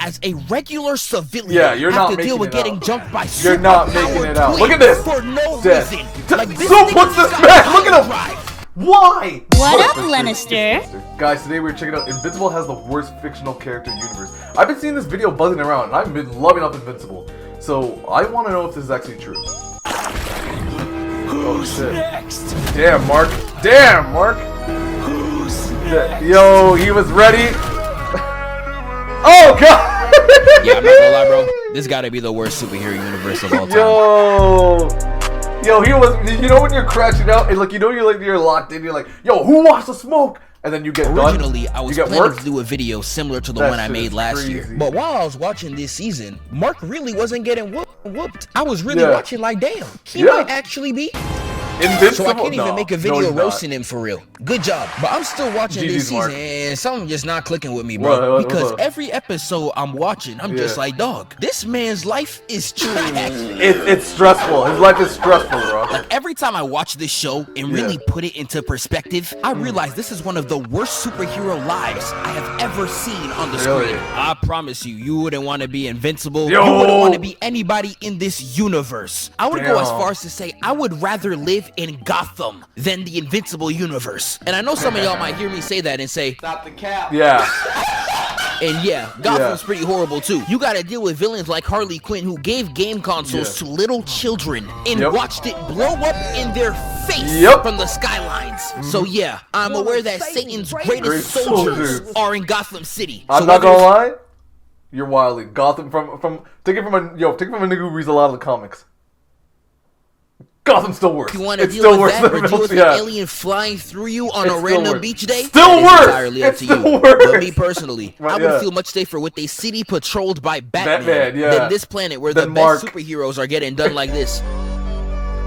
as a regular civilian, Yeah, you're not have to deal making with it getting out. jumped by You're not making it out. Look at this. for no Dead. reason. Like this So nigga puts this got man. Look at him. drive. Why? What up, Lennester? Guys, today we're checking out Invincible has the worst fictional character universe. I've been seeing this video buzzing around, and I've been loving up Invincible. So I want to know if this is actually true. Who's next? Damn, Mark. Damn, Mark. Who's next? Yo, he was ready. Oh, God. Yeah, I'm not gonna lie, bro. This gotta be the worst superhero universe of all time. Yo, he was. You know when you're crashing out and like you're locked in. You're like, yo, who wants to smoke? And then you get Originally, done. I was you get planning worked. to do a video similar to the That one I shit made is last crazy. year. But while I was watching this season, Mark really wasn't getting whooped. I was really Yeah. watching like, damn, he Yeah. might actually be. Invincible. So I can't even No, make a no, video he's not. roasting him for real. Good job. But I'm still watching GG's, this season Mark. and something just not clicking with me, bro. What? Because every episode I'm watching, I'm just like, dog, this man's life is trash. It's stressful. His life is stressful, bro. Like every time I watch this show and really put it into perspective, I realize this is one of the worst superhero lives I have ever seen on the screen. I promise you, you wouldn't want to be Invincible. Yo. You wouldn't want to be anybody in this universe. I would go as Damn. far as to say I would rather live in Gotham than the Invincible universe. And I know some of y'all might hear me say that and say, Stop the cap. Yeah. and yeah, Gotham's pretty horrible too. You gotta deal with villains like Harley Quinn who gave game consoles to little children and watched it blow up in their face from the skylines. So yeah, I'm aware that Satan's greatest soldiers are in Gotham City. I'm So not gonna whether- lie. You're wilding. Gotham take it from a nigga who reads a lot of the comics. Gotham's still worse. You want to It's deal still with worse that than or deal with an Invincible. alien flying through you on It's a still random worse. beach day? Still That is worse! entirely up It's to you. still worse! But me personally, I would feel much safer with a city patrolled by Batman than this planet where the best superheroes are getting done like this.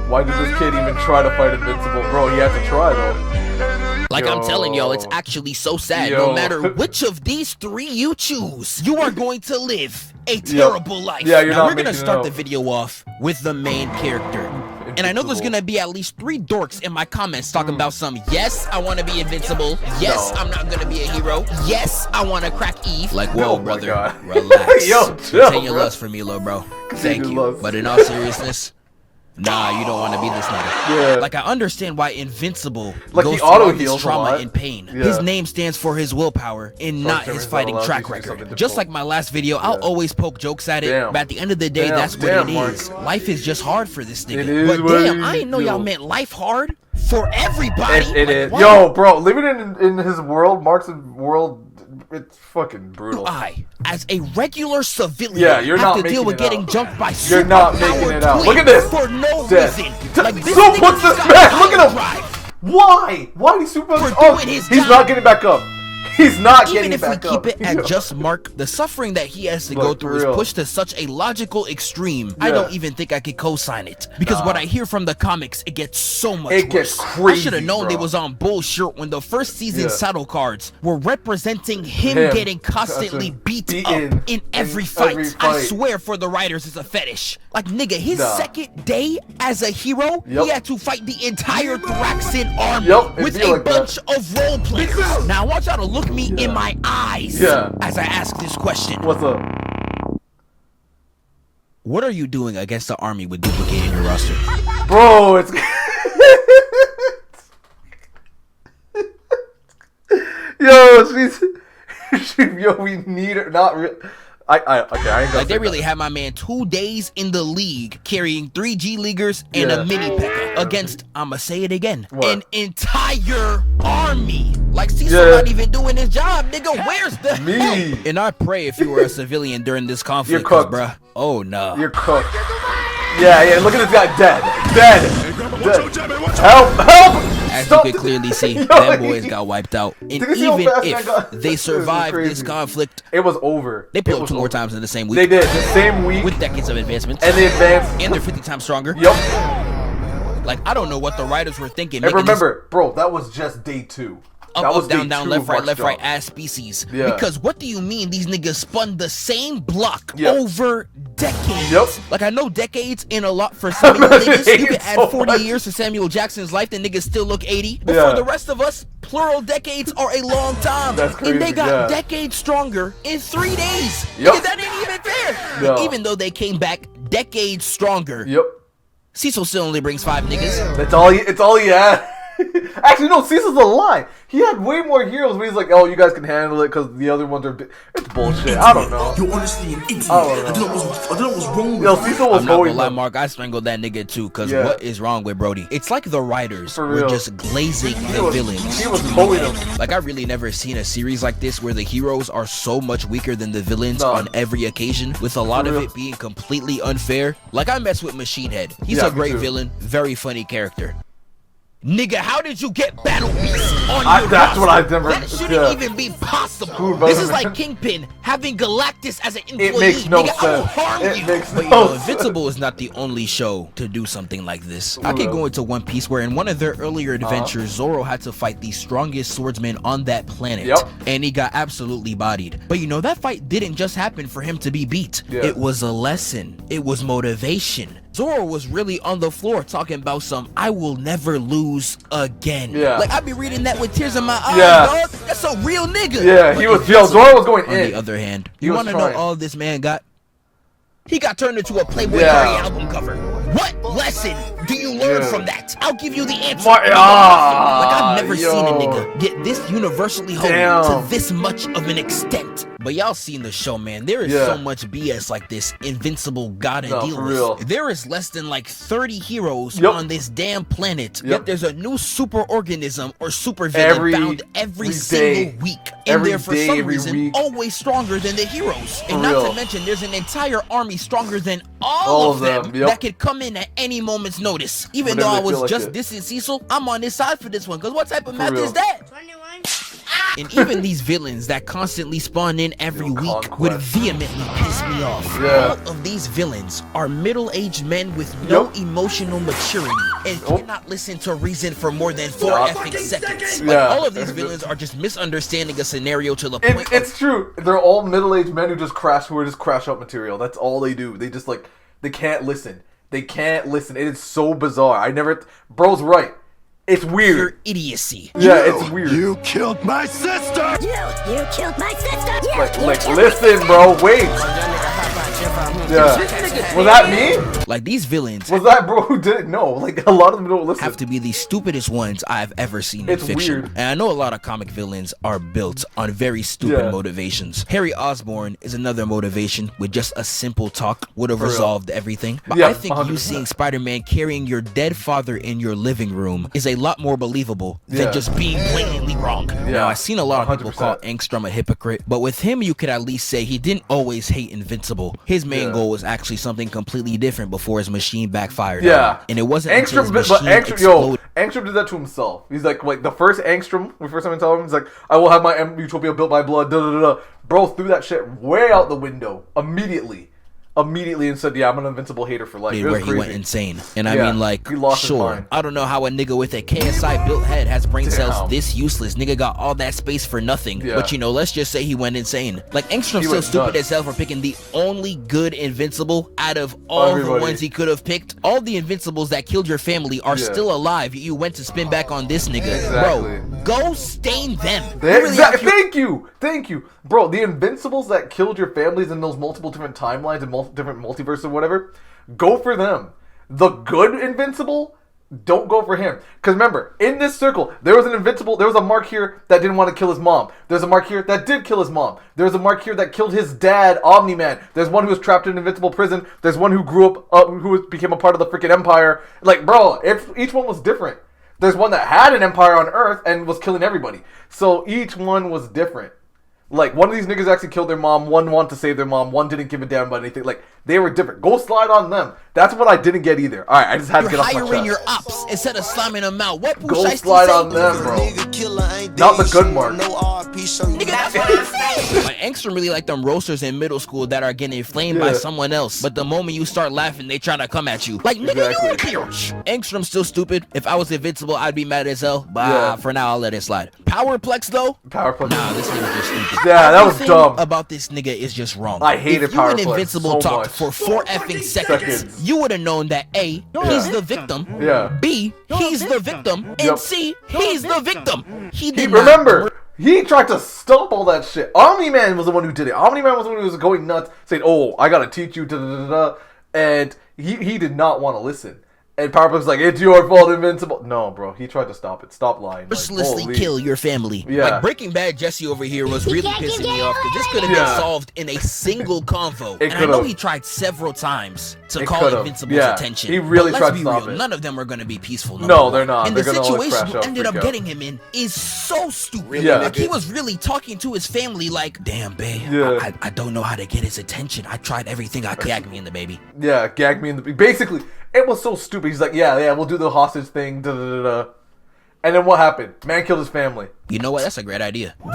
Why did this kid even try to fight Invincible? Bro, he had to try though. Like I'm telling y'all, it's actually so sad. No matter which of these three you choose, you are going to live a terrible life. Yeah, you're now not we're gonna making it start out. the video off with the main character. And I know there's gonna be at least 3 dorks in my comments talking about some, yes, I wanna be invincible. Yes, I'm not gonna be a hero. Yes, I wanna crack Eve. Like, whoa, brother, God. relax. Yo, chill, Retain your bro. lust for me, little bro. Thank your you. lust. But in all seriousness, nah, you don't want to be this nigga. Yeah. Like, I understand why Invincible Like, goes he through all auto-heals this a trauma lot. and pain. Yeah. His name stands for his willpower and not his fighting track record. Just like my last video, I'll always poke jokes at it, but at the end of the day, that's what it is. Life is just hard for this nigga. It is But what damn, it I didn't know is. y'all meant life hard for everybody. It Like, is. what? Yo, bro, living in his world, Mark's world, it's fucking brutal. I, as a regular civilian, you're have not to making deal with it getting out. jumped by You're not making superpowered it out. twins Look at this. for no Dead. reason. Like this So nigga puts this got man. Look at him. drive. Why? Why did he super? For Oh, doing his he's job. not getting back up. He's not Even getting if we back up. keep it at just Mark, the suffering that he has to go Look, through for is real. pushed to such a logical extreme. I don't even think I could co-sign it. Because what I hear from the comics, it gets so much It worse. gets I crazy, should have known bro. they was on bullshit when the first season saddle cards were representing him getting constantly beat up in every fight. I swear for the writers it's a fetish. Like nigga, his second day as a hero, he had to fight the entire Thraxan army with a bunch of role players. Now I want y'all to look me in my eyes as I ask this question. What's up? What are you doing against the army with duplicating your roster? Bro, it's yo, we need her. Not real. Okay, I ain't gonna Like they say really that. had my man 2 days in the league carrying 3 G leaguers and a mini P.E.K.K.A. against, I'ma say it again, an entire army. Like Cecil not even doing his job, nigga. Where's the help? And I pray if you were a civilian during this conflict, You're cooked, bruh. Oh no. You're cooked. Yeah, look at this guy, dead. Help! As Stop. you could clearly see, Yo, them boys got wiped out. And Did you see how even fast that if got- they This is survived this crazy. conflict, It was over. they It blew up was 2 more over. times in the same week. They did, the same week. With decades of advancements. And they advanced. And they're 50 times stronger. Yup. Like, I don't know what the writers were thinking. And remember, bro, that was just day 2. up, down, left, right, ass species. Yeah. Because what do you mean these niggas spun the same block over decades? Yep. Like, I know decades ain't a lot for some niggas. You can add 40 years to Samuel Jackson's life, then niggas still look 80. But for the rest of us, plural decades are a long time. That's crazy. And they got decades stronger in 3 days. Yep. Nigga, that ain't even fair. No. And even though they came back decades stronger, Cecil still only brings 5 niggas. It's all he had. Actually, no, Cecil's a lie. He had way more heroes, but he's like, oh, you guys can handle it because the other ones are it's bullshit. I don't know. You're honestly an idiot. I don't know what's wrong with Cecil was I'm not gonna lie, Mark, I strangled that nigga too, because what is wrong with Brody? It's like the writers were just glazing the villains. He was bullying them. Like, I really never seen a series like this where the heroes are so much weaker than the villains on every occasion, with a lot of it being completely unfair. Like, I mess with Machine Head. He's a great villain, very funny character. Nigga, how did you get Battle Beast on your That's roster? what I've never... That shouldn't even be possible. This is like Kingpin having Galactus as an employee. It makes no Nigga, sense. I will harm you. But you know, Invincible is not the only show to do something like this. I could go into One Piece, where in one of their earlier adventures, Zoro had to fight the strongest swordsman on that planet. And he got absolutely bodied. But you know, that fight didn't just happen for him to be beat. It was a lesson. It was motivation. Zoro was really on the floor talking about some I will never lose again. Like, I be reading that with tears in my eyes, dog. That's a real nigga. Zoro was going in. On the other hand, you want to know all this man got? He got turned into a Playboy Cardi album cover. What lesson do you learn from that? I'll give you the answer. Like, I've never seen a nigga get this universally holy to this much of an extent. But y'all seen the show, man. There is so much BS like this Invincible gotta deal with. There is less than like 30 heroes on this damn planet. Yet there's a new super organism or super villain found every single week. And they're for some reason always stronger than the heroes. And not to mention there's an entire army stronger than all of them that could come in at any moment's notice. Even though I was just dissing Cecil, I'm on this side for this one. Because what type of math is that? And even these villains that constantly spawn in every week would vehemently piss me off. All of these villains are middle-aged men with no emotional maturity and cannot listen to reason for more than 4 effing seconds. Like, all of these villains are just misunderstanding a scenario to the point. It's true. They're all middle-aged men who are just crash out material. That's all they do. They just like, they can't listen. They can't listen. It is so bizarre. Bro's right. It's weird. Pure idiocy. Yeah, it's weird. You killed my sister! You killed my sister! Like listen, bro, wait. Was that me? Like, these villains was that bro who didn't know? Like, a lot of them don't listen. Have to be the stupidest ones I've ever seen in fiction. Weird. And I know a lot of comic villains are built on very stupid motivations. Harry Osborn is another motivation with just a simple talk would have resolved everything. But I think 100%. You seeing Spider-Man carrying your dead father in your living room is a lot more believable than just being blatantly wrong. Now, I've seen a lot of people call Angstrom a hypocrite, but with him you could at least say he didn't always hate Invincible. His main goal was actually something completely different before his machine backfired. And it wasn't until his machine exploded. Angstrom did that to himself. He's like the first Angstrom, the first time I tell him, he's like, I will have my utopia built by blood, Bro threw that shit way out the window immediately and said, yeah, I'm an Invincible hater for life. Where he went insane. And I mean, like, sure, I don't know how a nigga with a KSI built head has brain cells this useless. Nigga got all that space for nothing. But you know, let's just say he went insane. Like, Angstrom's so stupid as hell for picking the only good Invincible out of all the ones he could have picked. All the Invincibles that killed your family are still alive. You went to spin back on this nigga. Bro, go stain them. Thank you. Bro, the Invincibles that killed your families in those multiple different timelines and different multiverses or whatever, go for them. The good Invincible, don't go for him. Because remember, in this circle, there was an Invincible, there was a Mark here that didn't want to kill his mom. There's a Mark here that did kill his mom. There's a Mark here that killed his dad, Omni-Man. There's one who was trapped in an Invincible prison. There's one who grew up, who became a part of the freaking Empire. Like, bro, each one was different. There's one that had an empire on Earth and was killing everybody. So each one was different. Like, one of these niggas actually killed their mom, one wanted to save their mom, one didn't give a damn about anything. Like, They were different. Go slide on them. That's what I didn't get either. All right, I just had to get off my chest. You're hiring your ops instead of slamming them out. What Go slide on them, bro. Not the good mark. Nigga, that's what I'm saying. Like, Angstrom really like them roasters in middle school that are getting inflamed by someone else. But the moment you start laughing, they try to come at you. Like, nigga, you a bitch. Angstrom's still stupid. If I was Invincible, I'd be mad as hell. But for now, I'll let it slide. Powerplex, though? Powerplex. Nah, this nigga's just stupid. Yeah, that was dumb. About this nigga is just wrong. I hated Powerplex. If you and Invincible talked for 4 effing seconds, you would have known that A, he's the victim. B, he's the victim. And C, he's the victim. He did remember, he tried to stop all that shit. Omni-Man was the one who did it. Omni-Man was the one who was going nuts, saying, "Oh, I gotta teach you," and he did not want to listen. And Powerplex was like, "It's your fault, Invincible." No, bro, he tried to stop it. Stop lying. Mercilessly kill your family. Like Breaking Bad Jesse over here was really pissing me off because this could have been solved in a single convo. And I know he tried several times to call Invincible's attention. He really tried to stop it. None of them are going to be peaceful. No, they're not. And the situation you ended up getting him in is so stupid. Like, he was really talking to his family like, "Damn, babe, I don't know how to get his attention. I tried everything. I gag me in the baby." Yeah, gag me in the... Basically, it was so stupid. He's like, yeah, we'll do the hostage thing. And then what happened? Man killed his family. You know what? That's a great idea. What?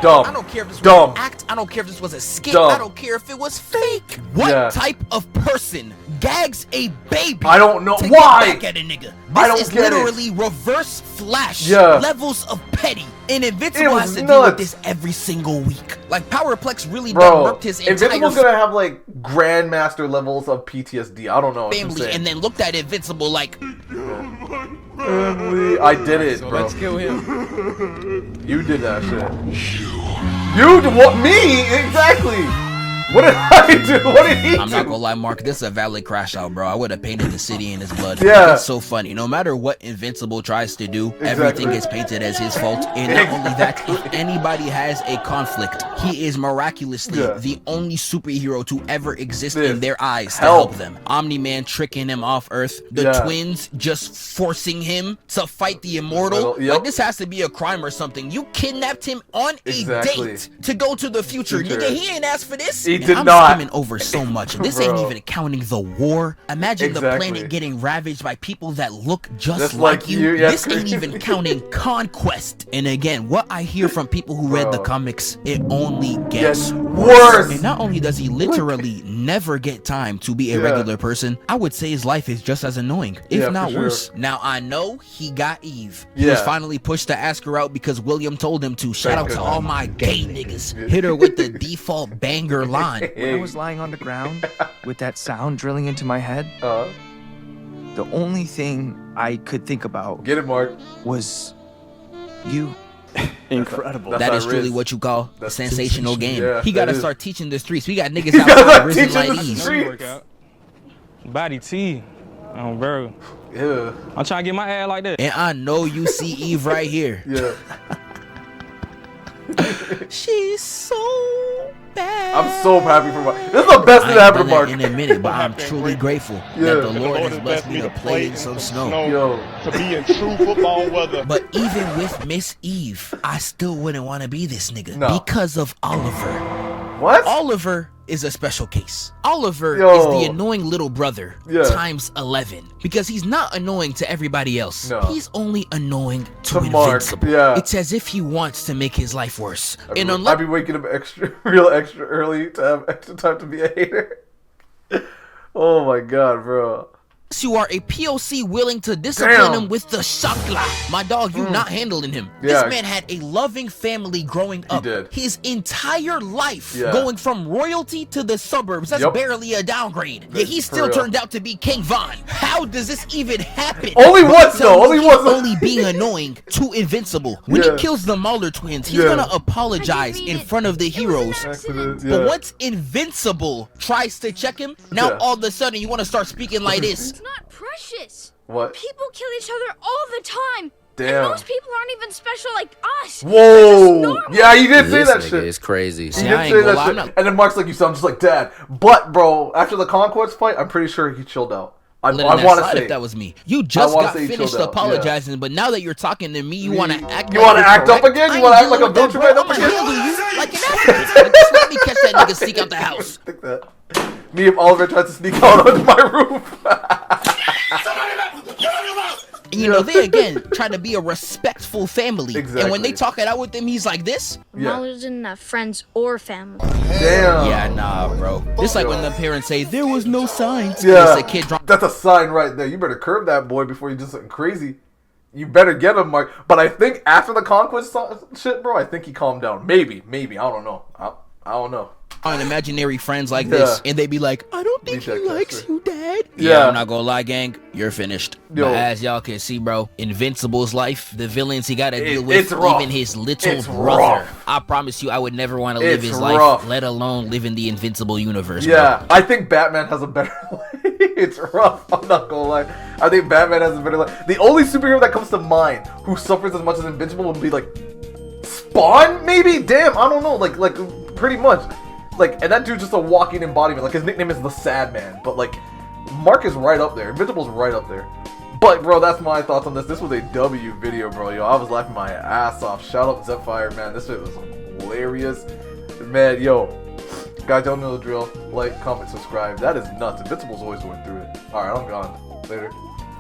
Dumb. I don't care if this was an act. I don't care if this was a skit. I don't care if it was fake. What type of person gags a baby? I don't know. To why? Get back at a nigga? This is literally reverse Flash levels of petty. And Invincible has to deal with this every single week. Like, Powerplex really murked his entire Invincible's gonna have like grandmaster levels of PTSD. I don't know. Family, and then looked at Invincible like, I did it, bro. Let's kill him. You did that shit. You did what? Me? Exactly. What did I do? What did he do? I'm not gonna lie, Mark, this is a valid crash out, bro. I would have painted the city in his blood. Yeah. It's so funny. No matter what Invincible tries to do, everything gets painted as his fault. And not only that, if anybody has a conflict, he is miraculously the only superhero to ever exist in their eyes to help them. Omni-Man tricking him off Earth. The twins just forcing him to fight the Immortal. Like, this has to be a crime or something. You kidnapped him on a date to go to the future. Nigga, he ain't asked for this. I'm skimming over so much. This ain't even counting the war. Imagine the planet getting ravaged by people that look just like you. This ain't even counting conquest. And again, what I hear from people who read the comics, it only gets worse. And not only does he literally never get time to be a regular person, I would say his life is just as annoying, if not worse. Now, I know he got Eve. He was finally pushed to ask her out because William told him to. Shout out to all my gay niggas. Hit her with the default banger line. When I was lying on the ground with that sound drilling into my head, the only thing I could think about was you. Incredible. That is truly what you call a sensational game. He gotta start teaching the streets. We got niggas outside risen like these. Body T. Bro. Yeah. I'm trying to get my ass like that. And I know you see Eve right here. She's so bad. I'm so happy for Mark. This is the best thing that happened to Mark. In a minute, but I'm truly grateful that the Lord has blessed me to play in some snow. To be in true football weather. But even with Miss Eve, I still wouldn't want to be this nigga because of Oliver. What? Oliver is a special case. Oliver is the annoying little brother times 11 because he's not annoying to everybody else. He's only annoying to Invincible. It's as if he wants to make his life worse. I'd be waking up extra early to have extra time to be a hater. Oh my god, bro. You are a POC willing to discipline him with the shakla. My dog, you not handling him. This man had a loving family growing up. His entire life going from royalty to the suburbs. That's barely a downgrade. Yet he still turned out to be King Von. How does this even happen? Only once though. Only once. Only being annoying to Invincible. When he kills the Mauler twins, he's gonna apologize in front of the heroes. But once Invincible tries to check him, now all of a sudden you want to start speaking like this. It's not precious. What? People kill each other all the time. Damn. And most people aren't even special like us. Whoa. Yeah, you did say that shit. It's crazy. See, I ain't gonna lie. And then Mark's like, you sound just like Dad. But, bro, after the Conquest fight, I'm pretty sure he chilled out. I want to say if that was me. You just got finished apologizing, but now that you're talking to me, you want to act. You want to act up again? You want to act like a bitch right up again? Like an African. Just let me catch that nigga sneak out the house. Me Me if Oliver tries to sneak out onto my roof. And, you know, they again try to be a respectful family. Exactly. And when they talk it out with him, he's like this. Mom doesn't have friends or family. Damn. Yeah, nah, bro. It's like when the parents say there was no signs. Yeah. It's a kid drunk. That's a sign right there. You better curb that boy before you do something crazy. You better get him, Mark. But I think after the conquest shit, bro, I think he calmed down. Maybe. I don't know. I don't know. On imaginary friends like this, and they be like, I don't think he likes you, Dad. Yeah, I'm not gonna lie, gang. You're finished. Yo. But as y'all can see, bro, Invincible's life, the villains he gotta deal with, even his little brother. Rough. I promise you, I would never want to live his rough. life, let alone live in the Invincible universe. Yeah, bro. I think Batman has a better life. It's rough. I'm not gonna lie. I think Batman has a better life. The only superhero that comes to mind who suffers as much as Invincible would be like Spawn, maybe. Damn, I don't know. Like pretty much. Like, and that dude's just a walking embodiment. Like, his nickname is the Sad Man. But, like, Mark is right up there. Invincible's right up there. But, bro, that's my thoughts on this. This was a W video, bro. Yo, I was laughing my ass off. Shout out to Zephyr, man. This shit was hilarious. Man, yo. Guys, y'all know the drill. Like, comment, subscribe. That is nuts. Invincible's always going through it. Alright, I'm gone. Later.